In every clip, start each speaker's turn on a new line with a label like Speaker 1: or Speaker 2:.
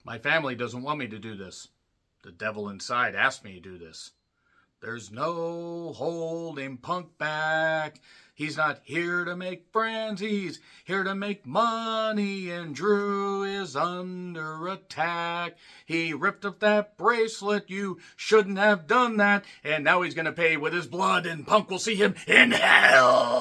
Speaker 1: My family doesn't want me to do this. The devil inside asked me to do this. There's no holding Punk back. He's not here to make friends, he's here to make money, and Drew is under attack. He ripped up that bracelet, you shouldn't have done that, and now he's gonna pay with his blood, and Punk will see him in hell.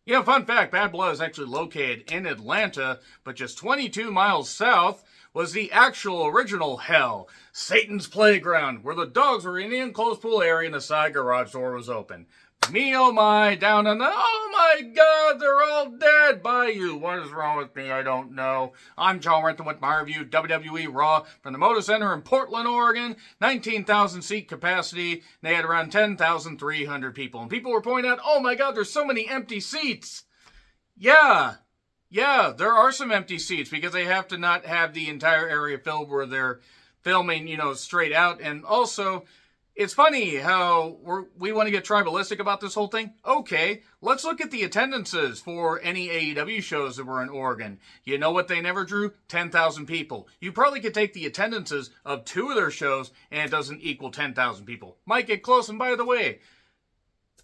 Speaker 1: You know, fun fact, Bad Blood is actually located in Atlanta, but just 22 miles south was the actual original hell, Satan's playground, where the dogs were in the enclosed pool area and the side garage door was open. Me, oh my, down on the, oh my God, they're all dead by you. What is wrong with me? I don't know. I'm John Renton with my review, WWE Raw from the Moda Center in Portland, Oregon. 19,000 seat capacity. They had around 10,300 people. And people were pointing out, oh my God, there's so many empty seats. Yeah, there are some empty seats because they have to not have the entire area filled where they're filming, straight out. And also, it's funny how we want to get tribalistic about this whole thing. Okay, let's look at the attendances for any AEW shows that were in Oregon. You know what they never drew? 10,000 people. You probably could take the attendances of 2 of their shows and it doesn't equal 10,000 people. Might get close, and by the way,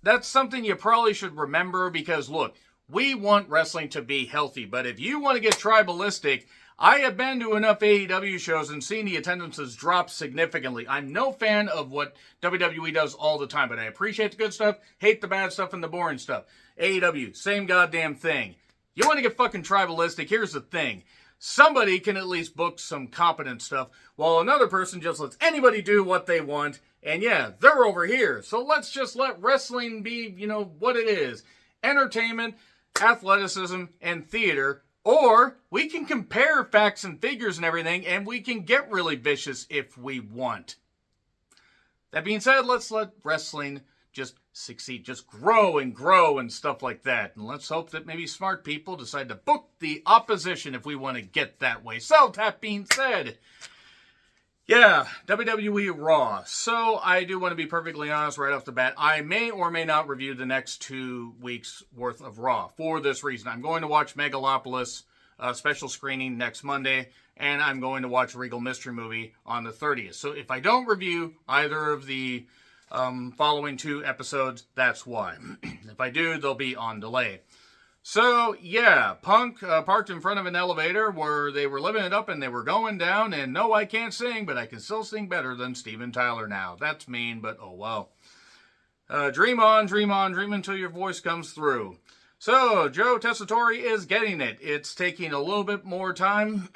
Speaker 1: that's something you probably should remember because, look, we want wrestling to be healthy, but if you want to get tribalistic, I have been to enough AEW shows and seen the attendances drop significantly. I'm no fan of what WWE does all the time, but I appreciate the good stuff, hate the bad stuff, and the boring stuff. AEW, same goddamn thing. You want to get fucking tribalistic? Here's the thing. Somebody can at least book some competent stuff, while another person just lets anybody do what they want, and yeah, they're over here. So let's just let wrestling be, what it is. Entertainment, athleticism, and theater. Or we can compare facts and figures and everything, and we can get really vicious if we want. That being said, let's let wrestling just succeed, just grow and stuff like that. And let's hope that maybe smart people decide to book the opposition if we want to get that way. So, that being said, yeah, WWE Raw. So, I do want to be perfectly honest right off the bat. I may or may not review the next 2 weeks' worth of Raw for this reason. I'm going to watch Megalopolis special screening next Monday, and I'm going to watch Regal Mystery Movie on the 30th. So, if I don't review either of the following 2 episodes, that's why. If I do, they'll be on delay. So, yeah, Punk parked in front of an elevator where they were living it up and they were going down. And no, I can't sing, but I can still sing better than Steven Tyler now. That's mean, but oh well. Dream on, dream until your voice comes through. So, Joe Tessitore is getting it. It's taking a little bit more time.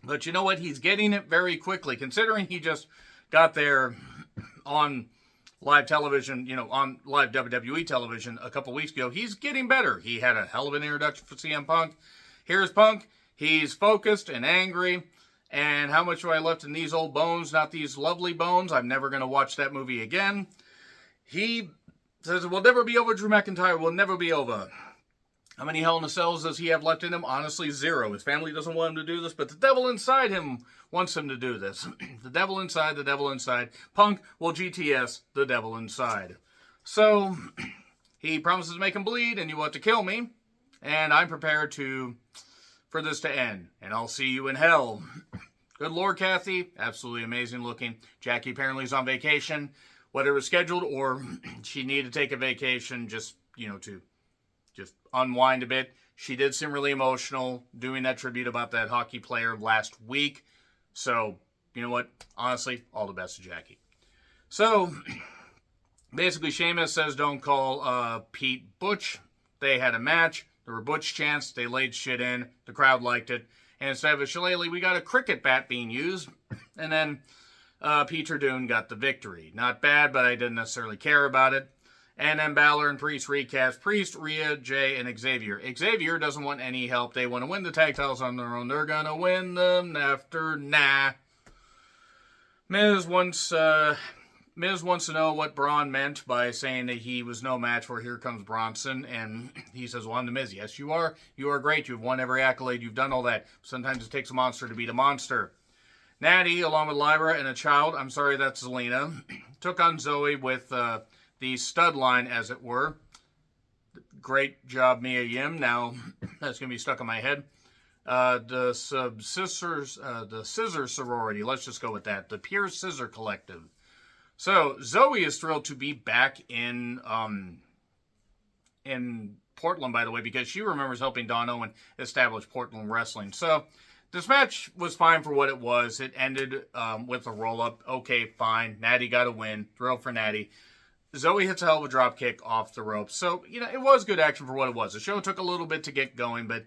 Speaker 1: But you know what? He's getting it very quickly, considering he just got there on live television, on live WWE television a couple weeks ago. He's getting better. He had a hell of an introduction for CM Punk. Here's Punk. He's focused and angry. And how much do I left in these old bones? Not these lovely bones. I'm never going to watch that movie again. He says it will never be over. Drew McIntyre will never be over. How many Hell in a Cells does he have left in him? Honestly, 0. His family doesn't want him to do this, but the devil inside him wants him to do this. The devil inside, the devil inside. Punk will GTS the devil inside. So, he promises to make him bleed, and you want to kill me, and I'm prepared for this to end, and I'll see you in hell. Good Lord, Kathy. Absolutely amazing looking. Jackie apparently is on vacation, whether it was scheduled or she needed to take a vacation to just unwind a bit. She did seem really emotional doing that tribute about that hockey player last week. So, you know what? Honestly, all the best to Jackie. So, basically, Sheamus says don't call Pete Butch. They had a match. There were Butch chants. They laid shit in. The crowd liked it. And instead of a shillelagh, we got a cricket bat being used. And then Peter Dune got the victory. Not bad, but I didn't necessarily care about it. And then Balor and Priest recast. Priest, Rhea, Jay, and Xavier. Xavier doesn't want any help. They want to win the tag titles on their own. They're going to win them after Miz wants to know what Braun meant by saying that he was no match for Here Comes Bronson. And he says, well, I'm the Miz. Yes, you are. You are great. You've won every accolade. You've done all that. Sometimes it takes a monster to beat a monster. Natty, along with Lyra and a child, I'm sorry, that's Zelina, took on Zoe with the stud line, as it were. Great job, Mia Yim. Now, that's going to be stuck in my head. The Scissor Sorority. Let's just go with that. The Pure Scissor Collective. So Zoe is thrilled to be back in Portland, by the way, because she remembers helping Don Owen establish Portland wrestling. So this match was fine for what it was. It ended with a roll-up. Okay, fine. Natty got a win. Thrilled for Natty. Zoe hits a hell of a drop kick off the ropes. So, it was good action for what it was. The show took a little bit to get going, but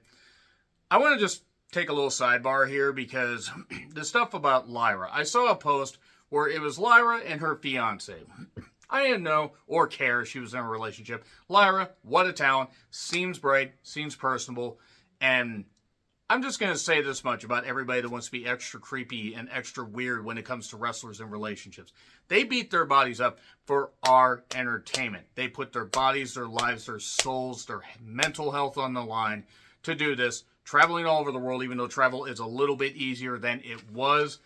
Speaker 1: I want to just take a little sidebar here because the stuff about Lyra. I saw a post where it was Lyra and her fiance. I didn't know or care she was in a relationship. Lyra, what a talent. Seems bright, seems personable, and I'm just going to say this much about everybody that wants to be extra creepy and extra weird when it comes to wrestlers and relationships. They beat their bodies up for our entertainment. They put their bodies, their lives, their souls, their mental health on the line to do this. Traveling all over the world, even though travel is a little bit easier than it was.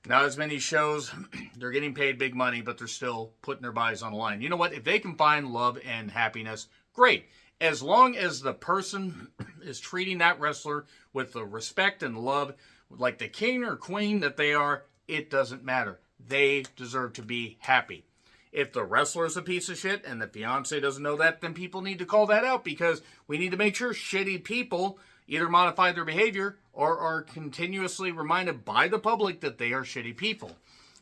Speaker 1: Not as many shows. They're getting paid big money, but they're still putting their bodies on the line. You know what? If they can find love and happiness, great. As long as the person is treating that wrestler with the respect and love, like the king or queen that they are, it doesn't matter. They deserve to be happy. If the wrestler is a piece of shit and the fiance doesn't know that, then people need to call that out because we need to make sure shitty people either modify their behavior or are continuously reminded by the public that they are shitty people.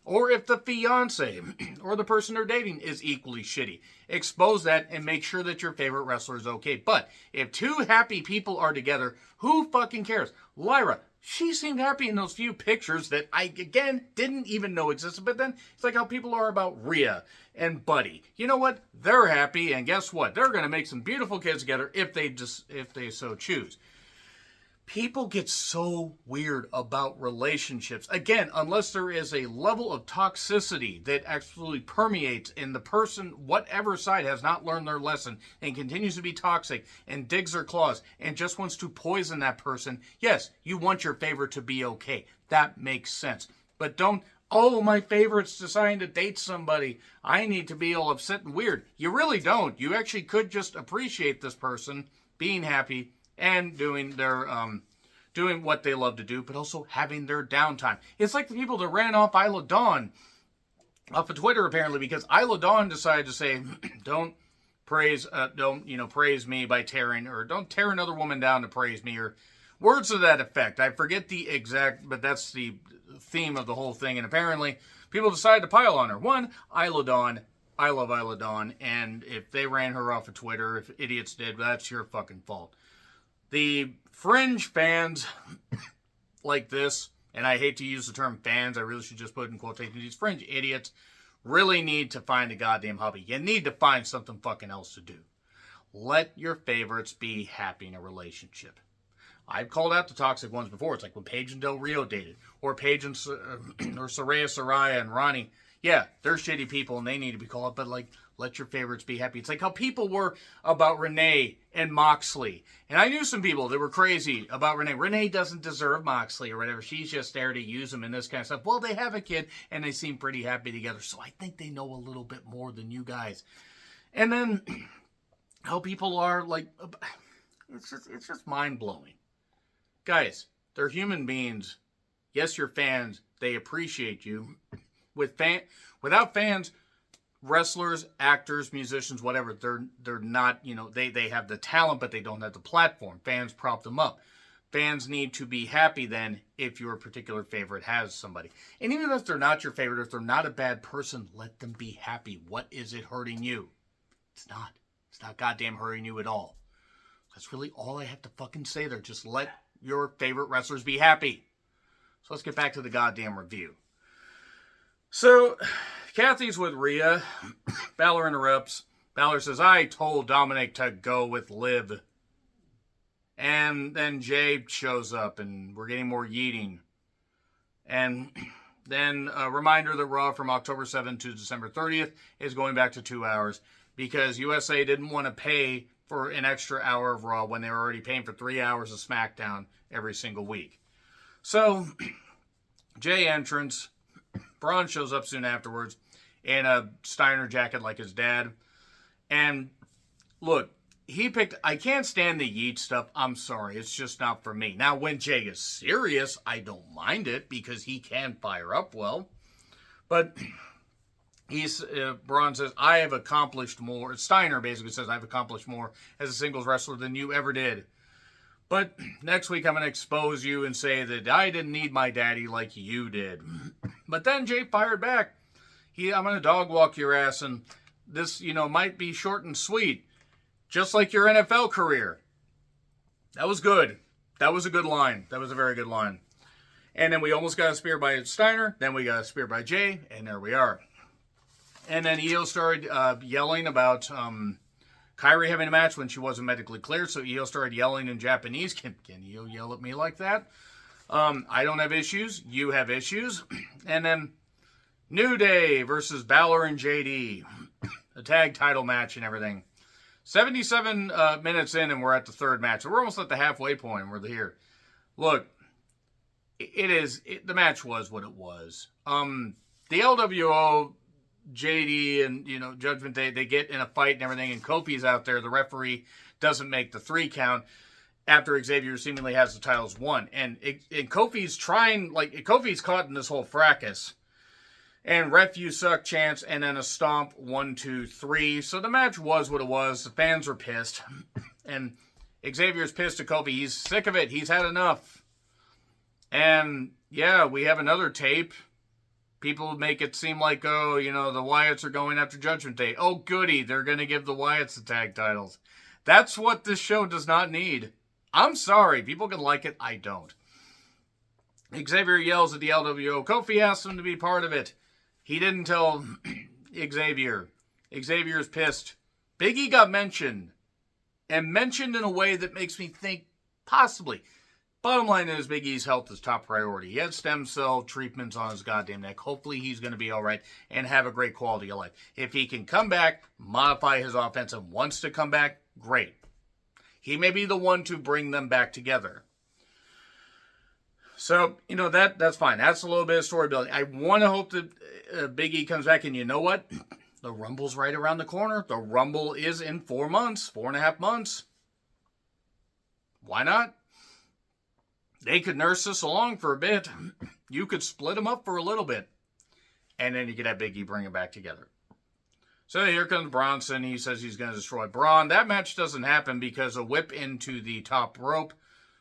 Speaker 1: Or if the fiance or the person they're dating is equally shitty, expose that and make sure that your favorite wrestler is okay. But if two happy people are together, who fucking cares? Lyra, she seemed happy in those few pictures that I, again, didn't even know existed. But then it's like how people are about Rhea and Buddy. You know what? They're happy, and guess what? They're going to make some beautiful kids together if they so choose. People get so weird about relationships. Again, unless there is a level of toxicity that actually permeates and the person, whatever side, has not learned their lesson and continues to be toxic and digs their claws and just wants to poison that person. Yes, you want your favorite to be okay. That makes sense. But don't, oh, my favorite's deciding to date somebody. I need to be all upset and weird. You really don't. You actually could just appreciate this person being happy and doing what they love to do, but also having their downtime. It's like the people that ran off Isla Dawn off of Twitter, apparently, because Isla Dawn decided to say, don't praise me by tearing, or don't tear another woman down to praise me, or words to that effect. I forget the exact, but that's the theme of the whole thing, and apparently people decided to pile on her. One, Isla Dawn. I love Isla Dawn, and if they ran her off of Twitter, if idiots did, that's your fucking fault. The fringe fans like this, and I hate to use the term fans, I really should just put it in quotation, these fringe idiots really need to find a goddamn hobby. You need to find something fucking else to do. Let your favorites be happy in a relationship. I've called out the toxic ones before. It's like when Paige and Del Rio dated, or Paige and or Soraya and Ronnie. Yeah, they're shitty people and they need to be called out, but like, let your favorites be happy. It's like how people were about Renee and Moxley. And I knew some people that were crazy about Renee. Renee doesn't deserve Moxley or whatever. She's just there to use him and this kind of stuff. Well, they have a kid and they seem pretty happy together. So I think they know a little bit more than you guys. And then how people are like, it's just mind-blowing. Guys, they're human beings. Yes, you're fans. They appreciate you. Without fans, wrestlers, actors, musicians, whatever, they're not, they have the talent, but they don't have the platform. Fans prop them up. Fans need to be happy then if your particular favorite has somebody. And even if they're not your favorite, if they're not a bad person, let them be happy. What is it hurting you? It's not. It's not goddamn hurting you at all. That's really all I have to fucking say there. Just let your favorite wrestlers be happy. So let's get back to the goddamn review. So, Kathy's with Rhea. Balor interrupts. Balor says, I told Dominic to go with Liv. And then Jay shows up, and we're getting more yeeting. And then a reminder that Raw from October 7th to December 30th is going back to 2 hours because USA didn't want to pay for an extra hour of Raw when they were already paying for 3 hours of SmackDown every single week. So, Jay entrance. Braun shows up soon afterwards in a Steiner jacket like his dad. And look, he picked, I can't stand the yeet stuff. I'm sorry. It's just not for me. Now, when Jay is serious, I don't mind it because he can fire up well. But Braun says, I have accomplished more. Steiner basically says, I've accomplished more as a singles wrestler than you ever did. But next week, I'm going to expose you and say that I didn't need my daddy like you did. But then Jay fired back. I'm going to dog walk your ass, and this, might be short and sweet, just like your NFL career. That was good. That was a good line. That was a very good line. And then we almost got a spear by Steiner. Then we got a spear by Jay, and there we are. And then Io started yelling about Kairi having a match when she wasn't medically cleared. So Io started yelling in Japanese. Can Io yell at me like that? I don't have issues. You have issues. And then New Day versus Balor and JD. A tag title match and everything. 77 minutes in and we're at the third match. So we're almost at the halfway point. We're here. Look, the match was what it was. The LWO, JD and, Judgment Day, they get in a fight and everything, and Kofi's out there. The referee doesn't make the 3 count after Xavier seemingly has the titles won. And Kofi's Kofi's caught in this whole fracas. And ref you suck chance, and then a stomp, 1, 2, 3. So the match was what it was. The fans were pissed. And Xavier's pissed at Kofi. He's sick of it. He's had enough. And, yeah, we have another tape. People make it seem like, the Wyatts are going after Judgment Day. Oh, goody, they're going to give the Wyatts the tag titles. That's what this show does not need. I'm sorry. People can like it. I don't. Xavier yells at the LWO. Kofi asked him to be part of it. He didn't tell Xavier. Xavier's pissed. Big E got mentioned. And mentioned in a way that makes me think, possibly. Bottom line is, Big E's health is top priority. He had stem cell treatments on his goddamn neck. Hopefully he's going to be all right and have a great quality of life. If he can come back, modify his offense, and wants to come back, great. He may be the one to bring them back together. So, that's fine. That's a little bit of story building. I want to hope that Big E comes back, and you know what? The Rumble's right around the corner. The Rumble is in 4 months, 4.5 months. Why not? They could nurse this along for a bit. You could split them up for a little bit. And then you could have Big E bring them back together. So here comes Bronson. He says he's going to destroy Braun. That match doesn't happen because a whip into the top rope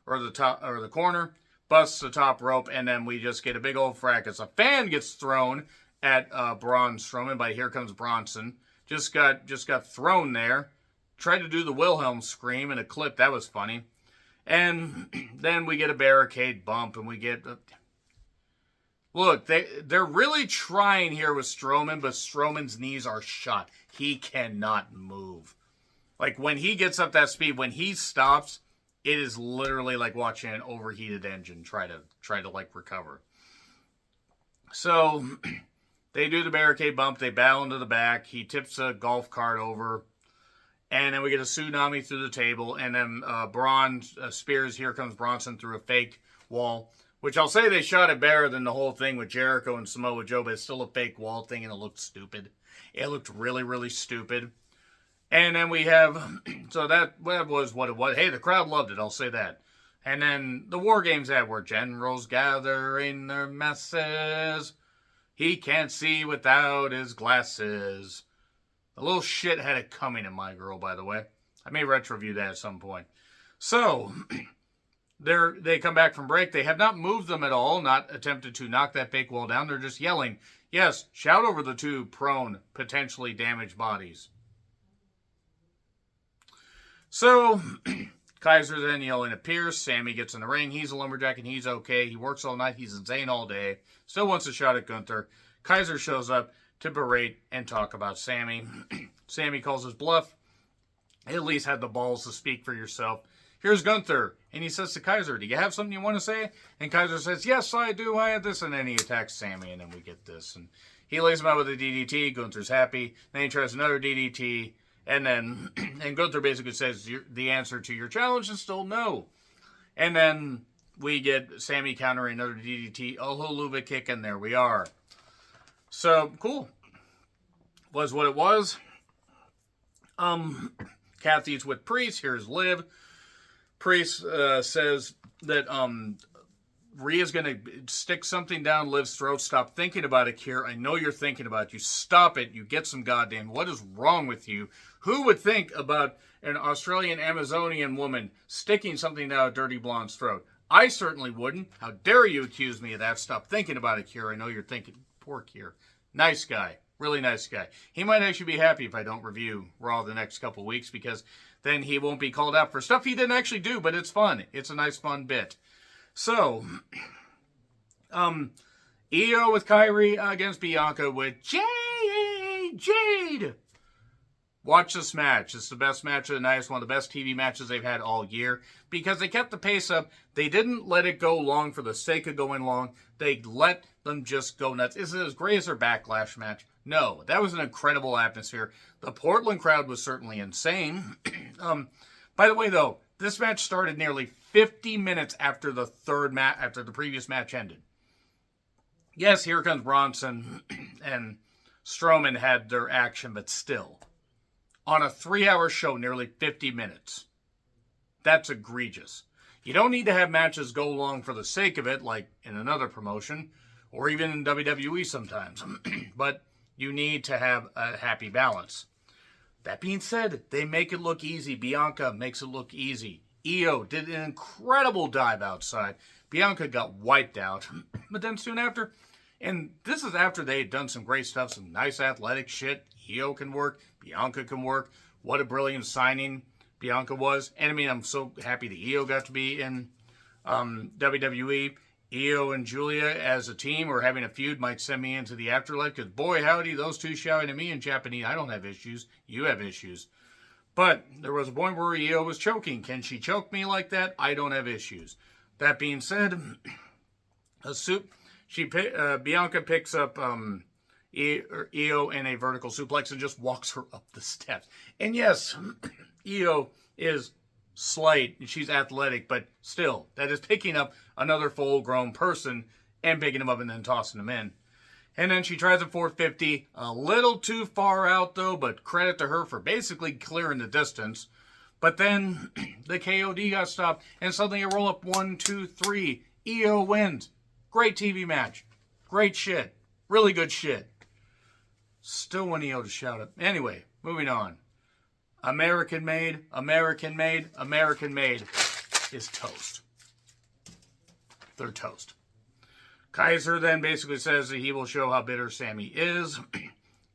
Speaker 1: or the corner busts the top rope, and then we just get a big old fracas. A fan gets thrown at Braun Strowman by Here Comes Bronson. Just got thrown there. Tried to do the Wilhelm scream in a clip. That was funny. And then we get a barricade bump, and we get... Look, they're really trying here with Strowman, but Strowman's knees are shot. He cannot move. Like, when he gets up that speed, when he stops, it is literally like watching an overheated engine try to recover. So, they do the barricade bump. They battle into the back. He tips a golf cart over. And then we get a tsunami through the table. And then Braun spears Here Comes Bronson through a fake wall. Which I'll say they shot it better than the whole thing with Jericho and Samoa Joe. But it's still a fake wall thing and it looked stupid. It looked really, really stupid. And then we have... So that was what it was. Hey, the crowd loved it. I'll say that. And then the War Games ad where generals gather in their masses. He can't see without his glasses. The little shit had it coming in My Girl, by the way. I may retro-view that at some point. So, they come back from break. They have not moved them at all, not attempted to knock that fake wall down. They're just yelling. Yes, shout over the two prone, potentially damaged bodies. So, Kaiser then yelling at Pierce. Sammy gets in the ring. He's a lumberjack and he's okay. He works all night. He's insane all day. Still wants a shot at Gunther. Kaiser shows up to berate and talk about Sammy. Sammy calls his bluff. He at least had the balls to speak for yourself. Here's Gunther. And he says to Kaiser, do you have something you want to say? And Kaiser says, yes, I do. I had this. And then he attacks Sammy. And then we get this. And he lays him out with a DDT. Gunther's happy. Then he tries another DDT. And then and Gunther basically says, the answer to your challenge is still no. And then we get Sammy countering another DDT. Oh, Holuva kick. And there we are. So, cool. Was what it was. Kathy's with Priest. Here's Liv. Priest says that Rhea's going to stick something down Liv's throat. Stop thinking about it, Kier. I know you're thinking about it. You stop it. You get some goddamn... What is wrong with you? Who would think about an Australian Amazonian woman sticking something down a dirty blonde's throat? I certainly wouldn't. How dare you accuse me of that? Stop thinking about it, Kier. I know you're thinking. Poor Kier. Nice guy. Really nice guy. He might actually be happy if I don't review Raw the next couple weeks, because then he won't be called out for stuff he didn't actually do, but it's fun. It's a nice, fun bit. So, Io with Kyrie against Bianca with Jade. Watch this match. It's the best match of the night. It's one of the best TV matches they've had all year, because they kept the pace up. They didn't let it go long for the sake of going long. They let them just go nuts. Is it as great as their Backlash match? No. That was an incredible atmosphere. The Portland crowd was certainly insane. By the way, though, this match started nearly 50 minutes after the previous match ended. Yes, here comes Bronson and Strowman had their action, but still. On a 3-hour show, nearly 50 minutes. That's egregious. You don't need to have matches go long for the sake of it, like in another promotion, or even in WWE sometimes. But you need to have a happy balance. That being said, they make it look easy. Bianca makes it look easy. Io did an incredible dive outside. Bianca got wiped out. But then soon after, and this is after they had done some great stuff, some nice athletic shit. Io can work. Bianca can work. What a brilliant signing Bianca was. And I mean, I'm so happy that Io got to be in WWE. Io and Julia as a team or having a feud might send me into the afterlife, because boy howdy, those two shouting at me in Japanese. I don't have issues. You have issues. But there was a point where Io was choking. Can she choke me like that? I don't have issues. That being said, Bianca picks up Io in a vertical suplex and just walks her up the steps. And yes, Io is slight and she's athletic, but still, that is picking up another full-grown person and picking him up and then tossing him in. And then she tries a 450, a little too far out though, but credit to her for basically clearing the distance. But then the KOD got stopped, and suddenly a roll-up 1, 2, 3. Io wins. Great TV match. Great shit. Really good shit. Still want Io to shout it. Anyway, moving on. American made is toast. They're toast. Kaiser then basically says that he will show how bitter Sammy is.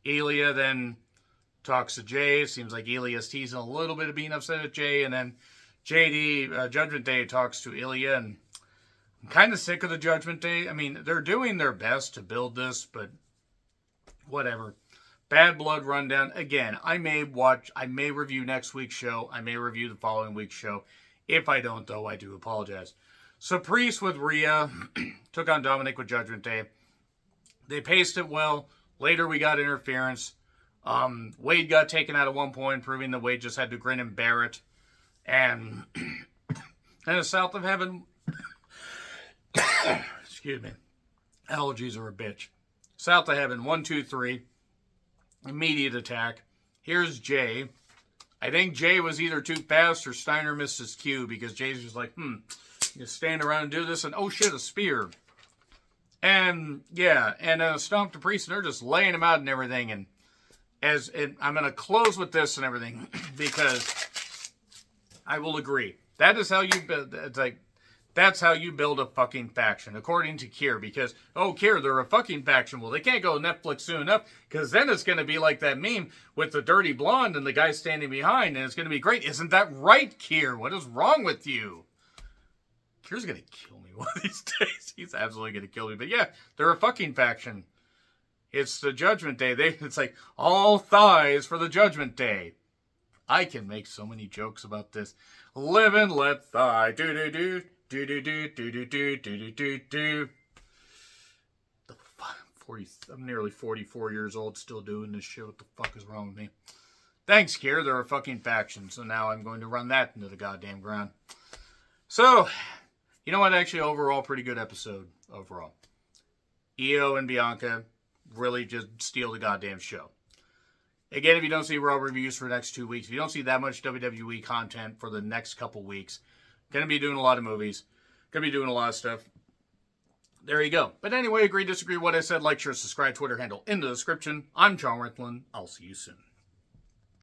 Speaker 1: Ilya then talks to Jay. Seems like Ilya's teasing a little bit of being upset at Jay. And then JD, Judgment Day, talks to Ilya. And I'm kind of sick of the Judgment Day. I mean, they're doing their best to build this, but whatever. Bad Blood rundown. Again, I may review next week's show. I may review the following week's show. If I don't, though, I do apologize. So Priest with Rhea took on Dominic with Judgment Day. They paced it well. Later we got interference. Wade got taken out at one point, proving that Wade just had to grin and bear it. And then the South of Heaven... Excuse me. Allergies are a bitch. South of Heaven, 1, 2, 3. Immediate attack. Here's Jay. I think Jay was either too fast or Steiner missed his cue, because Jay's just like, you stand around and do this, and oh shit, a spear. And yeah, and a stomp to Priest, and they're just laying him out and everything. And I'm going to close with this and everything, because I will agree. That is how you build. It's like, that's how you build a fucking faction, according to Kier. Because, Kier, they're a fucking faction. Well, they can't go Netflix soon enough, because then it's going to be like that meme with the dirty blonde and the guy standing behind, and it's going to be great. Isn't that right, Kier? What is wrong with you? Kier's going to kill me one of these days. He's absolutely going to kill me. But yeah, they're a fucking faction. It's the Judgment Day. It's like, all thighs for the Judgment Day. I can make so many jokes about this. Live and let thigh. Do-do-do. Do-do-do-do-do-do-do-do-do. I'm nearly 44 years old, still doing this shit. What the fuck is wrong with me? Thanks, Kier. They're a fucking faction. So now I'm going to run that into the goddamn ground. So, you know what? Actually, overall, pretty good episode. Overall. Io and Bianca really just steal the goddamn show. Again, if you don't see Raw reviews for the next 2 weeks, if you don't see that much WWE content for the next couple weeks, going to be doing a lot of movies, going to be doing a lot of stuff. There you go. But anyway, agree, disagree, what I said, like, share, subscribe, Twitter handle in the description. I'm John Rickland. I'll see you soon.